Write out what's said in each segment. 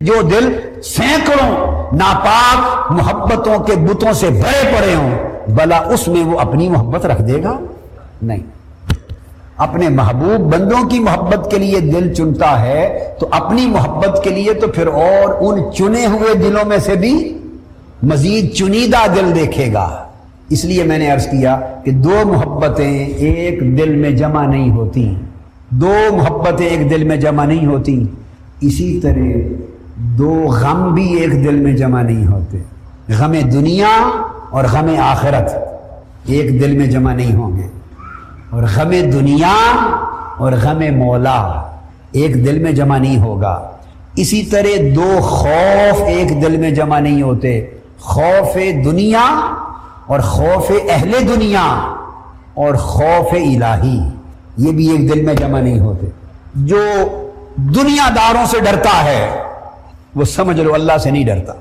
جو دل سینکڑوں ناپاک محبتوں کے بتوں سے بھرے پڑے ہوں، بھلا اس میں وہ اپنی محبت رکھ دے گا؟ نہیں۔ اپنے محبوب بندوں کی محبت کے لیے دل چنتا ہے تو اپنی محبت کے لیے تو پھر اور ان چنے ہوئے دلوں میں سے بھی مزید چنیدہ دل دیکھے گا۔ اس لیے میں نے عرض کیا کہ دو محبتیں ایک دل میں جمع نہیں ہوتی، دو محبتیں ایک دل میں جمع نہیں ہوتی، اسی طرح دو غم بھی ایک دل میں جمع نہیں ہوتے۔ غم دنیا اور غم آخرت ایک دل میں جمع نہیں ہوں گے، اور غم دنیا اور غم مولا ایک دل میں جمع نہیں ہوگا۔ اسی طرح دو خوف ایک دل میں جمع نہیں ہوتے، خوف دنیا اور خوف اہل دنیا اور خوف الہی، یہ بھی ایک دل میں جمع نہیں ہوتے۔ جو دنیا داروں سے ڈرتا ہے وہ سمجھ لو اللہ سے نہیں ڈرتا،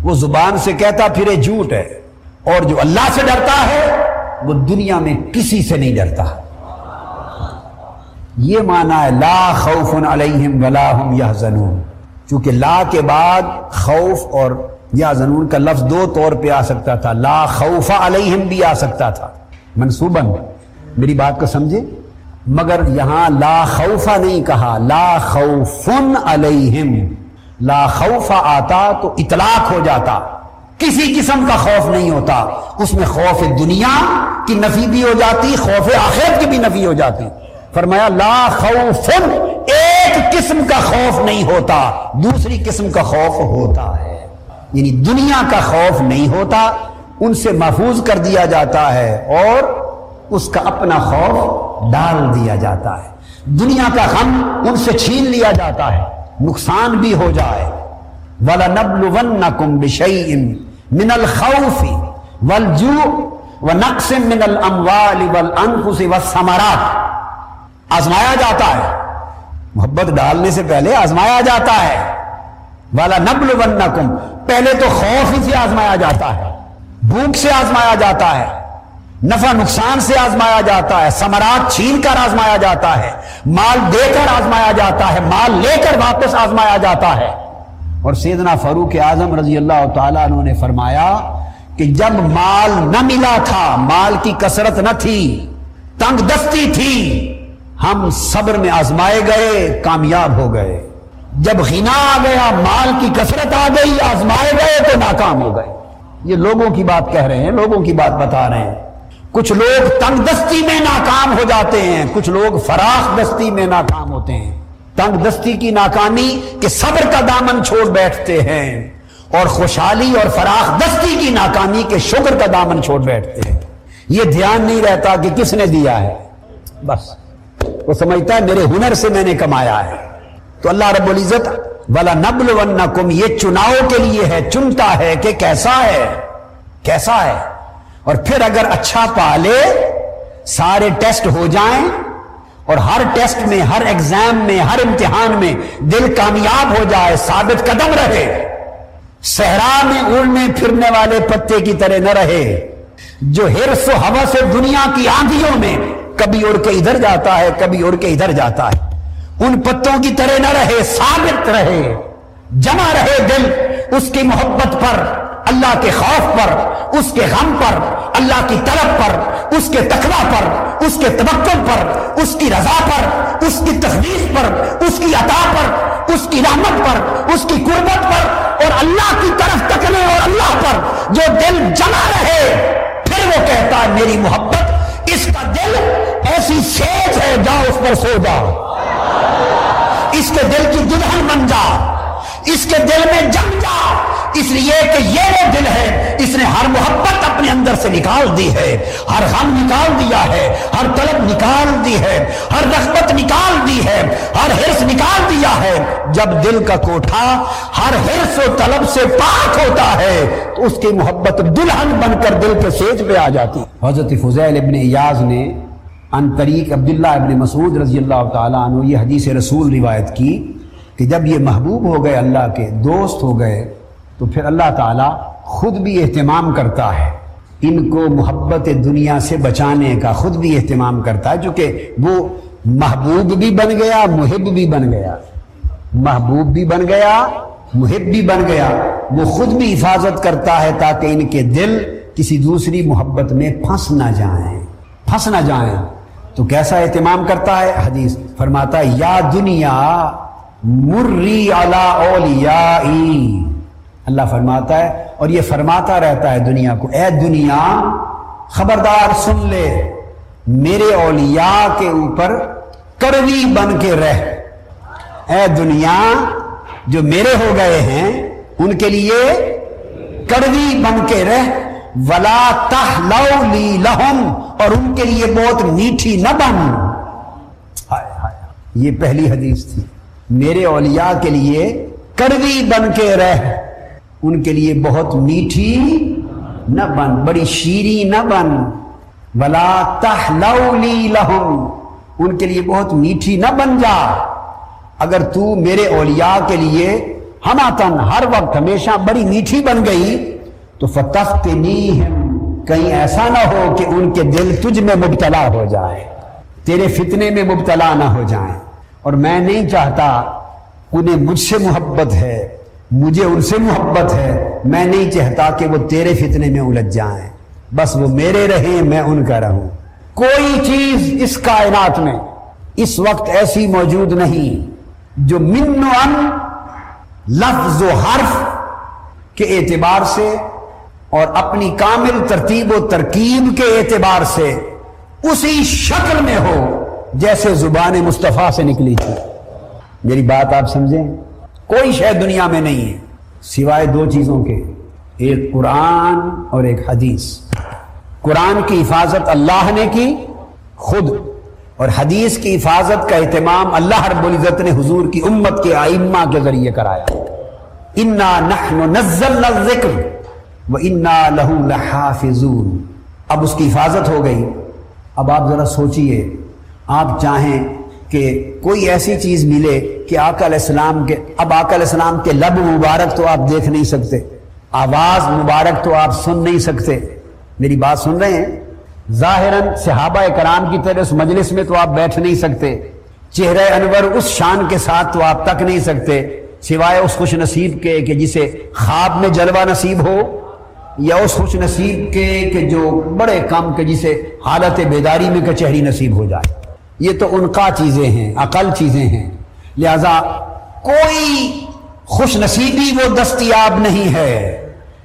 وہ زبان سے کہتا پھرے جھوٹ ہے، اور جو اللہ سے ڈرتا ہے وہ دنیا میں کسی سے نہیں ڈرتا۔ یہ معنی ہے لا خوف علیہم ولا ہم یحزنون، چونکہ لا کے بعد خوف اور یحزنون کا لفظ دو طور پہ آ سکتا تھا، لا خوف علیہم بھی آ سکتا تھا منصوباً، میری بات کو سمجھے، مگر یہاں لا خوف نہیں کہا، لا خوف علیہم۔ لا خوف آتا تو اطلاق ہو جاتا، کسی قسم کا خوف نہیں ہوتا، اس میں خوف دنیا کی نفی بھی ہو جاتی، خوف آخرت کی بھی نفی ہو جاتی۔ فرمایا لا خوف، ایک قسم کا خوف نہیں ہوتا، دوسری قسم کا خوف ہوتا ہے، یعنی دنیا کا خوف نہیں ہوتا، ان سے محفوظ کر دیا جاتا ہے اور اس کا اپنا خوف ڈال دیا جاتا ہے۔ دنیا کا غم ان سے چھین لیا جاتا ہے، نقصان بھی ہو جائے۔ وَلَنَبْلُوَنَّكُمْ بِشَيْءٍ مِّنَ الْخَوْفِ وَالْجُوعِ وَنَقْصٍ مِّنَ الْأَمْوَالِ وَالْأَنفُسِ وَالثَّمَرَاتِ، آزمایا جاتا ہے، محبت ڈالنے سے پہلے آزمایا جاتا ہے۔ وَلَنَبْلُوَنَّكُمْ، پہلے تو خوف ہی سے آزمایا جاتا ہے، بھوک سے آزمایا جاتا ہے، نفع نقصان سے آزمایا جاتا ہے، ثمرات چھین کر آزمایا جاتا ہے، مال دے کر آزمایا جاتا ہے، مال لے کر واپس آزمایا جاتا ہے۔ اور سیدنا فاروق اعظم رضی اللہ تعالیٰ عنہ نے فرمایا کہ جب مال نہ ملا تھا، مال کی کثرت نہ تھی، تنگ دستی تھی، ہم صبر میں آزمائے گئے، کامیاب ہو گئے۔ جب غنا آ گیا، مال کی کثرت آ گئی، آزمائے گئے تو ناکام ہو گئے۔ یہ لوگوں کی بات کہہ رہے ہیں، لوگوں کی بات بتا رہے ہیں۔ کچھ لوگ تنگ دستی میں ناکام ہو جاتے ہیں، کچھ لوگ فراخ دستی میں ناکام ہوتے ہیں۔ تنگ دستی کی ناکامی کہ صبر کا دامن چھوڑ بیٹھتے ہیں، اور خوشحالی اور فراخ دستی کی ناکامی کے شکر کا دامن چھوڑ بیٹھتے ہیں۔ یہ دھیان نہیں رہتا کہ کس نے دیا ہے، بس وہ سمجھتا ہے میرے ہنر سے میں نے کمایا ہے۔ تو اللہ رب العزت وَلَنَبْلُوَنَّكُمْ یہ چناؤ کے لیے ہے، چنتا ہے کہ کیسا ہے، کیسا ہے، اور پھر اگر اچھا پا لے، سارے ٹیسٹ ہو جائیں اور ہر ٹیسٹ میں، ہر ایگزام میں، ہر امتحان میں دل کامیاب ہو جائے، ثابت قدم رہے، صحرا میں اڑنے پھرنے والے پتے کی طرح نہ رہے، جو حرص و ہوس دنیا کی آندھیوں میں کبھی اڑ کے ادھر جاتا ہے، کبھی اڑ کے ادھر جاتا ہے، ان پتوں کی طرح نہ رہے، ثابت رہے، جمع رہے دل اس کی محبت پر، اللہ کے خوف پر، اس کے غم پر، اللہ کی طلب پر، اس کے تقویٰ پر، اس کے توکل پر، اس کی رضا پر، اس کی تخلیص پر، اس کی عطا پر، اس کی رحمت پر، اس کی قربت پر، اور اللہ کی طرف تکنے اور اللہ پر جو دل جمع رہے، پھر وہ کہتا ہے میری محبت، اس کا دل ایسی سیج ہے، جاؤ اس پر سو جاؤ، اس کے دل کی دلہن بن جا، اس کے دل میں جم جا، اس لیے کہ یہ وہ دل ہے، اس نے ہر محبت اپنے اندر سے نکال دی ہے، ہر غم نکال دیا ہے، ہر طلب نکال دی ہے، ہر رغبت نکال دی ہے، ہر حرص نکال دیا ہے۔ جب دل کا کوٹھا ہر حرص و طلب سے پاک ہوتا ہے تو اس کی محبت دلہن بن کر دل کے سیج پہ آ جاتی۔ حضرت فضیل ابن ایاز نے عن طریق عبداللہ ابن مسعود رضی اللہ تعالیٰ عنہ یہ حدیث رسول روایت کی کہ جب یہ محبوب ہو گئے، اللہ کے دوست ہو گئے، تو پھر اللہ تعالیٰ خود بھی اہتمام کرتا ہے، ان کو محبت دنیا سے بچانے کا خود بھی اہتمام کرتا ہے، چونکہ وہ محبوب بھی بن گیا، محب بھی بن گیا، محبوب بھی بن گیا محب بھی بن گیا، وہ خود بھی حفاظت کرتا ہے تاکہ ان کے دل کسی دوسری محبت میں پھنس نہ جائیں۔ تو کیسا اہتمام کرتا ہے؟ حدیث فرماتا ہے یا دنیا مری علی اولیائی، اللہ فرماتا ہے اور یہ فرماتا رہتا ہے دنیا کو، اے دنیا خبردار سن لے، میرے اولیاء کے اوپر کڑوی بن کے رہ۔ اے دنیا جو میرے ہو گئے ہیں ان کے لیے کڑوی بن کے رہ، ولا تحلو لی لہم، اور ان کے لیے بہت میٹھی نہ بن۔ ہائے ہائے، یہ پہلی حدیث تھی، میرے اولیاء کے لیے کڑوی بن کے رہ، ان کے لیے بہت میٹھی نہ بن، بڑی شیریں نہ بن۔ ولا تحلو لی لہم، ان کے لیے بہت میٹھی نہ بن جا۔ اگر تو میرے اولیاء کے لیے ہماتن ہر وقت ہمیشہ بڑی میٹھی بن گئی تو فتفتنیہم، کہیں ایسا نہ ہو کہ ان کے دل تجھ میں مبتلا ہو جائے، تیرے فتنے میں مبتلا نہ ہو جائیں۔ اور میں نہیں چاہتا، انہیں مجھ سے محبت ہے، مجھے ان سے محبت ہے، میں نہیں چاہتا کہ وہ تیرے فتنے میں الجھ جائیں، بس وہ میرے رہیں میں ان کا رہوں۔ کوئی چیز اس کائنات میں اس وقت ایسی موجود نہیں جو من و ان لفظ و حرف کے اعتبار سے اور اپنی کامل ترتیب و ترکیب کے اعتبار سے اسی شکل میں ہو جیسے زبان مصطفیٰ سے نکلی تھی۔ میری بات آپ سمجھیں، کوئی شے دنیا میں نہیں ہے سوائے دو چیزوں کے، ایک قرآن اور ایک حدیث۔ قرآن کی حفاظت اللہ نے کی خود، اور حدیث کی حفاظت کا اہتمام اللہ رب العزت نے حضور کی امت کے ائمہ کے ذریعے کرایا۔ انا نحن نزلنا الذکر وانا لہ لحافظون۔ اب اس کی حفاظت ہو گئی۔ اب آپ ذرا سوچئے، آپ چاہیں کہ کوئی ایسی چیز ملے کہ آقا علیہ السلام کے، اب آقا علیہ السلام کے لب مبارک تو آپ دیکھ نہیں سکتے، آواز مبارک تو آپ سن نہیں سکتے، میری بات سن رہے ہیں؟ ظاہراً صحابہ کرام کی طرح اس مجلس میں تو آپ بیٹھ نہیں سکتے، چہرہ انور اس شان کے ساتھ تو آپ تک نہیں سکتے، سوائے اس خوش نصیب کے کہ جسے خواب میں جلوہ نصیب ہو، یا اس خوش نصیب کے کہ جو بڑے کم کہ جسے حالت بیداری میں کچہری نصیب ہو جائے۔ یہ تو انقا چیزیں ہیں، عقل چیزیں ہیں، لہذا کوئی خوش نصیبی وہ دستیاب نہیں ہے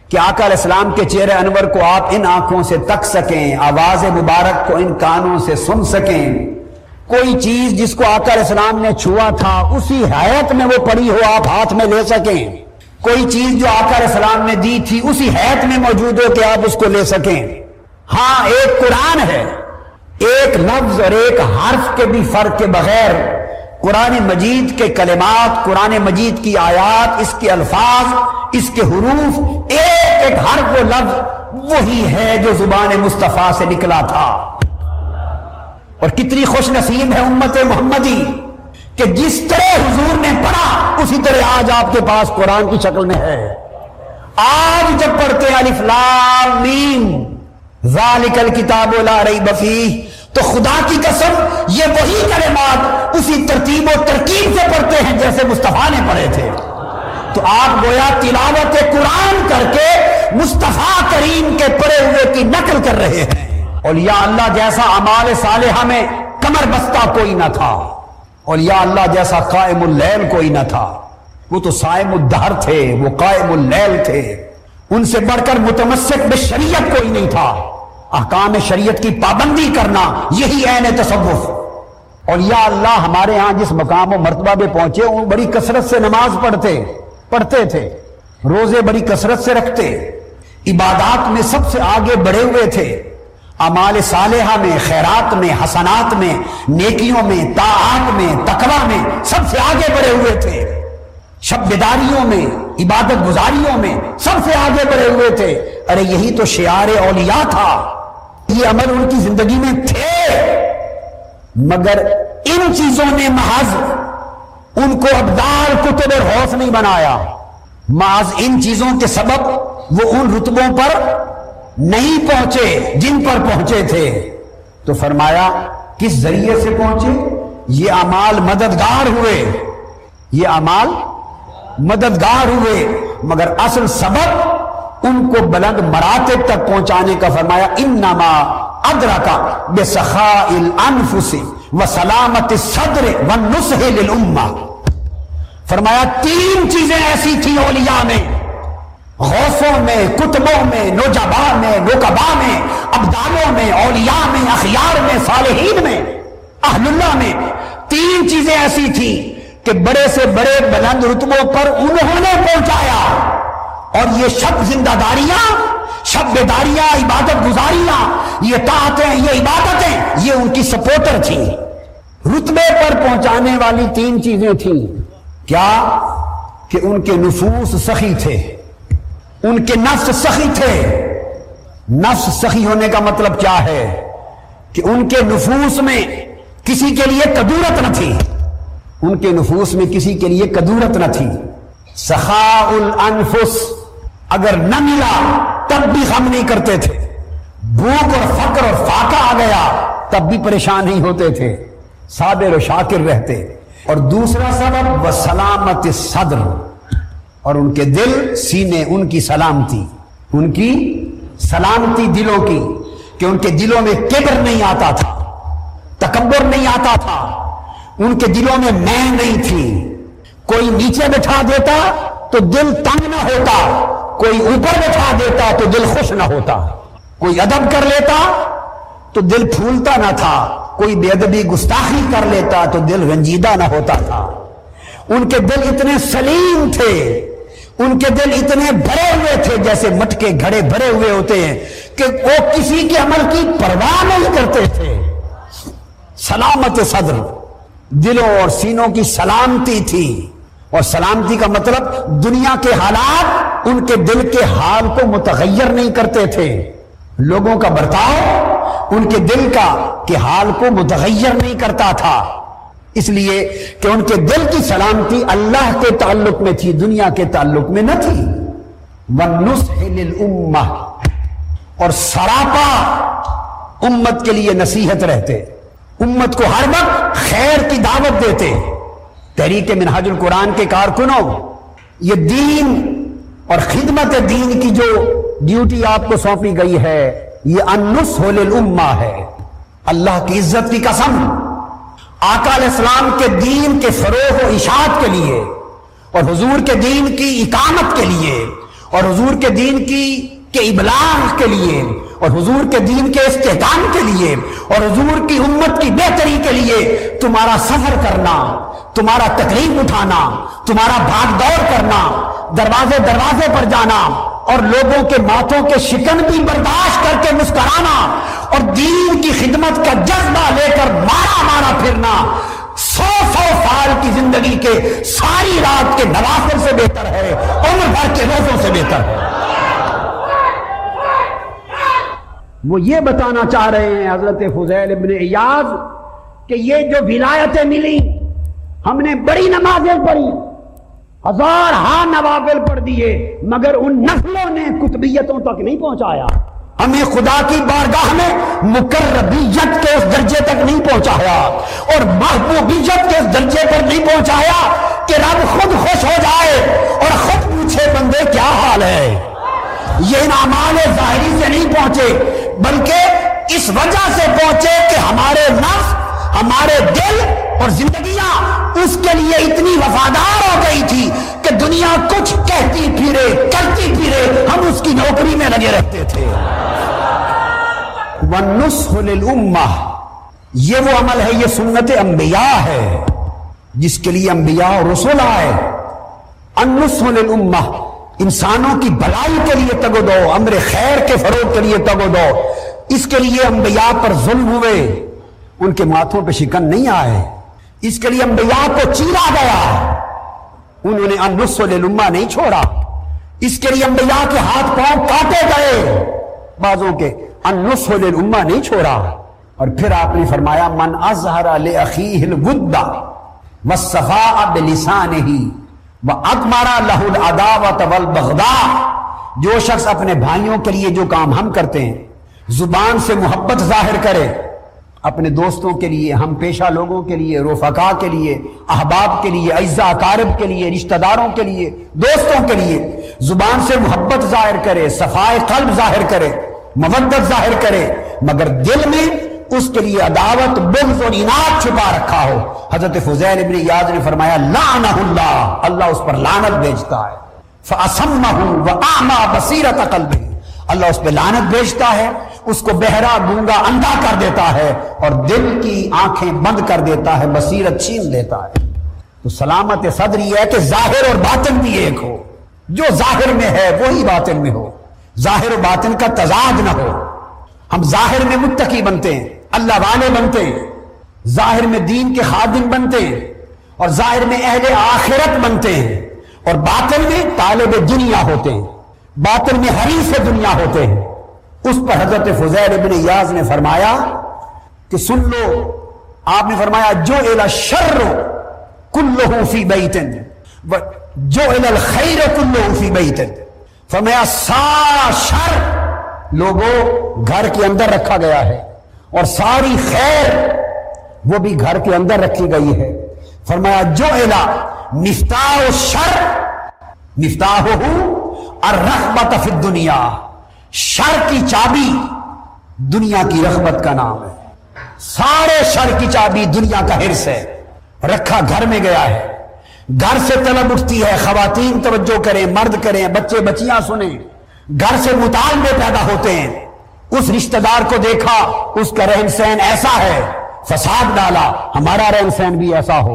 کہ آقا علیہ السلام کے چہرے انور کو آپ ان آنکھوں سے تک سکیں، آواز مبارک کو ان کانوں سے سن سکیں، کوئی چیز جس کو آقا علیہ السلام نے چھوا تھا اسی حیات میں وہ پڑی ہو آپ ہاتھ میں لے سکیں، کوئی چیز جو آقا علیہ السلام نے دی تھی اسی حیات میں موجود ہو کہ آپ اس کو لے سکیں۔ ہاں ایک قرآن ہے، ایک لفظ اور ایک حرف کے بھی فرق کے بغیر قرآن مجید کے کلمات، قرآن مجید کی آیات، اس کے الفاظ، اس کے حروف، ایک ایک حرف و لفظ وہی ہے جو زبان مصطفیٰ سے نکلا تھا۔ اور کتنی خوش نصیب ہے امت محمدی کہ جس طرح حضور نے پڑھا اسی طرح آج آپ کے پاس قرآن کی شکل میں ہے۔ آج جب پڑھتے ہیں الف لام میم ذالک الکتاب لا ریب فیہ، تو خدا کی قسم یہ وہی کلمات اسی ترتیب و ترکیب سے پڑھتے ہیں جیسے مصطفیٰ نے پڑھے تھے۔ تو آپ گویا تلاوت قرآن کر کے مصطفیٰ کریم کے پڑھے ہوئے کی نقل کر رہے ہیں۔ اولیاء اللہ جیسا اعمال صالحہ میں کمر بستہ کوئی نہ تھا، اولیاء اللہ جیسا قائم اللیل کوئی نہ تھا، وہ تو صائم الدہر تھے، وہ قائم اللیل تھے، ان سے بڑھ کر متمسک بشریعت کوئی نہیں تھا۔ احکام شریعت کی پابندی کرنا یہی عین تصوف۔ اولیاء اللہ ہمارے ہاں جس مقام و مرتبہ پہ پہنچے وہ بڑی کثرت سے نماز پڑھتے تھے، روزے بڑی کثرت سے رکھتے، عبادات میں سب سے آگے بڑھے ہوئے تھے، اعمال صالحہ میں، خیرات میں، حسنات میں، نیکیوں میں، طاعات میں، تقویٰ میں سب سے آگے بڑھے ہوئے تھے، شب بیداریوں میں، عبادت گزاریوں میں سب سے آگے بڑھے ہوئے تھے۔ ارے یہی تو شعار اولیاء تھا، یہ عمل ان کی زندگی میں تھے، مگر ان چیزوں نے محض ان کو ابدال کتب اور حوث نہیں بنایا، محض ان چیزوں کے سبب وہ ان رتبوں پر نہیں پہنچے جن پر پہنچے تھے۔ تو فرمایا کس ذریعے سے پہنچے؟ یہ اعمال مددگار ہوئے، یہ اعمال مددگار ہوئے، مگر اصل سبب ان کو بلند مراتب تک پہنچانے کا فرمایا انما ادرکا بسخاء الانفس وسلامت الصدر والنصح للامہ. فرمایا 3 چیزیں ایسی تھیں اولیاء میں، غوثوں میں، کتبوں میں، نجبا میں، نقبا میں، ابدالوں میں، اولیاء میں، اخیار میں، صالحین میں، اہل اللہ میں 3 چیزیں ایسی تھیں کہ بڑے سے بڑے بلند رتبوں پر انہوں نے پہنچایا. اور یہ شب زندہ داریاں، شب بیداریاں، عبادت گزاریاں، یہ طاعتیں، یہ عبادتیں، یہ ان کی سپورٹر تھیں. رتبے پر پہنچانے والی 3 چیزیں تھیں. کیا؟ کہ ان کے نفوس سخی تھے، ان کے نفس سخی تھے. نفس سخی ہونے کا مطلب کیا ہے؟ کہ ان کے نفوس میں کسی کے لیے کدورت نہ تھی، ان کے نفوس میں کسی کے لیے کدورت نہ تھی. سخاء الانفس، اگر نہ ملا تب بھی غم نہیں کرتے تھے، بھوک اور فقر اور فاقہ آ گیا تب بھی پریشان نہیں ہوتے تھے، صابر و شاکر رہتے. اور دوسرا سبب وسلامت الصدر، اور ان کے دل، سینے، ان کی سلامتی، ان کی سلامتی دلوں کی، کہ ان کے دلوں میں کبر نہیں آتا تھا، تکبر نہیں آتا تھا، ان کے دلوں میں میں نہیں تھی. کوئی نیچے بٹھا دیتا تو دل تنگ نہ ہوتا، کوئی اوپر بٹھا دیتا تو دل خوش نہ ہوتا، کوئی ادب کر لیتا تو دل پھولتا نہ تھا، کوئی بے ادبی گستاخی کر لیتا تو دل رنجیدہ نہ ہوتا تھا. ان کے دل اتنے سلیم تھے، ان کے دل اتنے بھرے ہوئے تھے جیسے مٹکے گھڑے بھرے ہوئے ہوتے ہیں کہ وہ کسی کے عمل کی پرواہ نہیں کرتے تھے. سلامت صدر، دلوں اور سینوں کی سلامتی تھی. اور سلامتی کا مطلب دنیا کے حالات ان کے دل کے حال کو متغیر نہیں کرتے تھے، لوگوں کا برتاؤ ان کے دل کا کے حال کو متغیر نہیں کرتا تھا، اس لیے کہ ان کے دل کی سلامتی اللہ کے تعلق میں تھی، دنیا کے تعلق میں نہ تھی. وَالنُّصْحِ لِلْأُمَّةِ، اور سراپا امت کے لیے نصیحت رہتے، امت کو ہر وقت خیر کی دعوت دیتے. تحریک منہاج القرآن کے کارکنوں، یہ دین اور خدمت دین کی جو ڈیوٹی آپ کو سونپی گئی ہے یہ النصح للامہ ہے. اللہ کی عزت کی قسم، آقا علیہ السلام کے دین کے فروغ و اشاعت کے لیے اور حضور کے دین کی اقامت کے لیے اور حضور کے دین کے ابلاغ کے لیے اور حضور کے دین کے استحکام کے لیے اور حضور کی امت کی بہتری کے لیے تمہارا سفر کرنا، تمہارا تکلیف اٹھانا، تمہارا بھاگ دوڑ کرنا، دروازے دروازے پر جانا اور لوگوں کے ماتھوں کے شکن بھی برداشت کر کے مسکرانا اور دین کی خدمت کا جذبہ لے کر مارا مارا پھرنا 100 سال کی زندگی کے ساری رات کے نوافل سے بہتر ہے، عمر بھر کے روزوں سے بہتر ہے. وہ یہ بتانا چاہ رہے ہیں حضرت فضیل ابن عیاض کہ یہ جو ولایتیں ملی، ہم نے بڑی نمازیں پڑھی، 1000 نوافل پڑھ دیے، مگر ان نفلوں نے قطبیتوں تک نہیں پہنچایا، ہمیں خدا کی بارگاہ میں مقربیت کے اس درجے تک نہیں پہنچایا اور محبوبیت کے اس درجے پر نہیں پہنچایا کہ رب خود خوش ہو جائے اور خود پوچھے بندے کیا حال ہے. یہ اعمال ظاہری سے نہیں پہنچے بلکہ اس وجہ سے پہنچے کہ ہمارے نفس، ہمارے دل اور زندگیاں اس کے لیے اتنی وفادار ہو گئی تھی کہ دنیا کچھ کہتی پھرے کرتی پھرے ہم اس کی نوکری میں لگے رہتے تھے. وَالنُّصْحُ لِلْأُمَّةِ، یہ وہ عمل ہے، یہ سنت انبیاء ہے جس کے لیے انبیاء اور رسول آئے. النُّصْحُ لِلْأُمَّةِ، انسانوں کی بھلائی کے لیے تگ و دو، امر خیر کے فروغ کے لیے تگ و دو. اس کے لیے انبیاء پر ظلم ہوئے، ان کے ماتھوں پہ شکن نہیں آئے، اس کے لیے انبیاء کو چیرا گیا، انہوں نے النصح للامہ نہیں چھوڑا، اس کے لیے انبیاء کے ہاتھ پاؤں کاٹے گئے، بعضوں کے النصح للامہ نہیں چھوڑا. اور پھر آپ نے فرمایا من اظہر لاخیہ الود والصفاء بلسانہ وَأَضْمَرَ لَهُ الْعَدَاوَةَ وَالْبَغْضَاءَ، جو شخص اپنے بھائیوں کے لیے جو کام ہم کرتے ہیں، زبان سے محبت ظاہر کرے، اپنے دوستوں کے لیے، ہم پیشہ لوگوں کے لیے، رفقا کے لیے، احباب کے لیے، اعزا اقارب کے لیے، رشتہ داروں کے لیے، دوستوں کے لیے زبان سے محبت ظاہر کرے، صفائے قلب ظاہر کرے، مودت ظاہر کرے، مگر دل میں اس کے لیے عداوت، بغض اور اناد چھپا رکھا ہو۔ حضرت فضیل ابن ایاض نے فرمایا لعنہ اللہ، اللہ اس پر لعنت بھیجتا ہے، فَأَصَمَّهُ وَأَعْمَى بَصِيرَةَ قَلْبِهِ، اللہ اس پہ لعنت بھیجتا ہے، اس کو بہرا، گونگا، اندھا کر دیتا ہے اور دل کی آنکھیں بند کر دیتا ہے، بصیرت چھین دیتا ہے۔ تو سلامت صدر یہ ہے کہ ظاہر اور باطن بھی ایک ہو، جو ظاہر میں ہے وہی باطن میں ہو، ظاہر و باطن کا تضاد نہ ہو۔ ہم ظاہر میں متقی بنتے ہیں، اللہ والے بنتے ہیں، ظاہر میں دین کے خادم بنتے ہیں اور ظاہر میں اہل آخرت بنتے ہیں، اور باطن میں طالب دنیا ہوتے ہیں، باطن میں حریف دنیا ہوتے ہیں۔ اس پر حضرت فضیل ابن ایاض نے فرمایا کہ سن لو، آپ نے فرمایا جعل الشر کلہ فی بیت وجعل الخیر کلہ فی بیت، فرمایا سارا شر لوگوں گھر کے اندر رکھا گیا ہے اور ساری خیر وہ بھی گھر کے اندر رکھی گئی ہے۔ فرمایا جعل مفتاح الشر مفتاحہ الرغبۃ فی الدنیا، شر کی چابی دنیا کی رغبت کا نام ہے، سارے شر کی چابی دنیا کا حرص ہے، رکھا گھر میں گیا ہے، گھر سے طلب اٹھتی ہے، خواتین توجہ کریں، مرد کریں، بچے بچیاں سنیں، گھر سے مطالبے پیدا ہوتے ہیں۔ اس رشتہ دار کو دیکھا، اس کا رہن سہن ایسا ہے، فساد ڈالا، ہمارا رہن سہن بھی ایسا ہو۔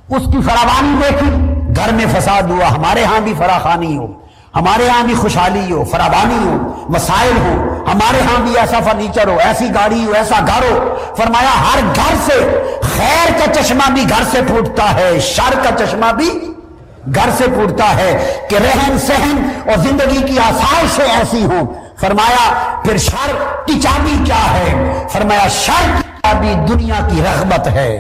اس کی فراوانی دیکھی، گھر میں فساد ہوا، ہمارے ہاں بھی فراخانی ہو، ہمارے ہاں بھی خوشحالی ہو، فراوانی ہو، وسائل ہو، ہمارے ہاں بھی ایسا فرنیچر ہو، ایسی گاڑی ہو، ایسا گھر ہو۔ فرمایا ہر گھر سے خیر کا چشمہ بھی گھر سے پھوٹتا ہے، شر کا چشمہ بھی گھر سے پھوٹتا ہے کہ رہن سہن اور زندگی کی آسائشیں ایسی ہوں۔ فرمایا پھر شر کی چابی کیا ہے؟ فرمایا شر کی چابی دنیا کی رغبت ہے۔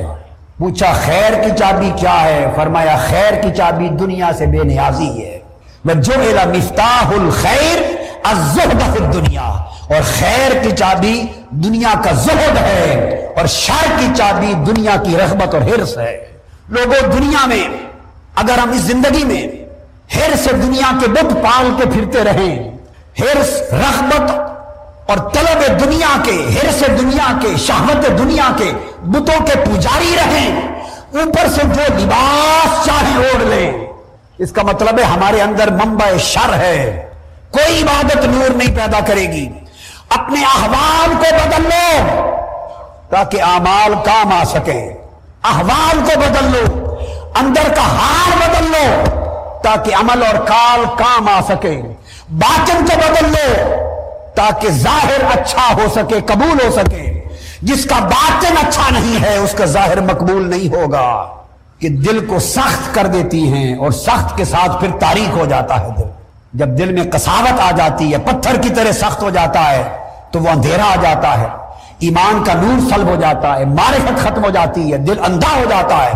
پوچھا خیر کی چابی کیا ہے؟ فرمایا خیر کی چابی دنیا سے بے نیازی ہے۔ وَجُعِلَ مِفْتَاحُ الْخَيْرِ الزُّهْدُ فِي الدُّنْيَا، اور خیر کی چابی دنیا کا زہد ہے اور شر کی چابی دنیا کی رغبت اور حرص ہے۔ لوگوں دنیا میں اگر ہم اس زندگی میں حرص دنیا کے بت پال کے پھرتے رہیں، حرص، رغبت اور طلب دنیا کے، حرص دنیا کے، شہوت دنیا کے بتوں کے پجاری رہیں، اوپر سے جو لباس چاہے اوڑھ لیں، اس کا مطلب ہے ہمارے اندر منبع شر ہے، کوئی عبادت نور نہیں پیدا کرے گی۔ اپنے احوال کو بدل لو تاکہ اعمال کام آ سکیں، احوال کو بدل لو، اندر کا حال بدل لو تاکہ عمل اور کال کام آ سکے، باطن کو بدل لو تاکہ ظاہر اچھا ہو سکے، قبول ہو سکے۔ جس کا باطن اچھا نہیں ہے اس کا ظاہر مقبول نہیں ہوگا، کہ دل کو سخت کر دیتی ہیں اور سخت کے ساتھ پھر تاریک ہو جاتا ہے دل۔ جب دل میں قساوت آ جاتی ہے، پتھر کی طرح سخت ہو جاتا ہے تو وہ اندھیرا آ جاتا ہے، ایمان کا نور سلب ہو جاتا ہے، معرفت ختم ہو جاتی ہے، دل اندھا ہو جاتا ہے،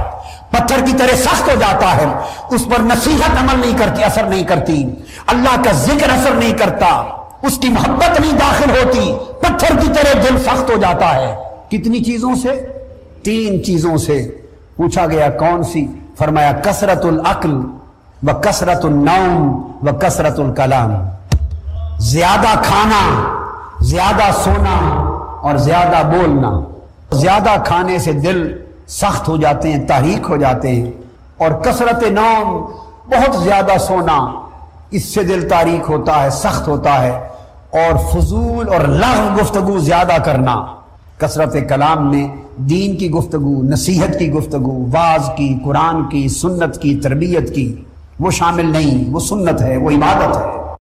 پتھر کی طرح سخت ہو جاتا ہے، اس پر نصیحت عمل نہیں کرتی، اثر نہیں کرتی، اللہ کا ذکر اثر نہیں کرتا، اس کی محبت نہیں داخل ہوتی، پتھر کی طرح دل سخت ہو جاتا ہے۔ کتنی چیزوں سے؟ 3 چیزوں سے۔ پوچھا گیا کون سی؟ فرمایا کثرت العقل و کثرت النوم و کثرت الکلام، زیادہ کھانا، زیادہ سونا اور زیادہ بولنا۔ زیادہ کھانے سے دل سخت ہو جاتے ہیں، تحریک ہو جاتے ہیں، اور کثرت نوم، بہت زیادہ سونا، اس سے دل تاریک ہوتا ہے، سخت ہوتا ہے، اور فضول اور لغو گفتگو زیادہ کرنا۔ کثرت کلام میں دین کی گفتگو، نصیحت کی گفتگو، واعظ کی، قرآن کی، سنت کی، تربیت کی، وہ شامل نہیں، وہ سنت ہے، وہ عبادت ہے۔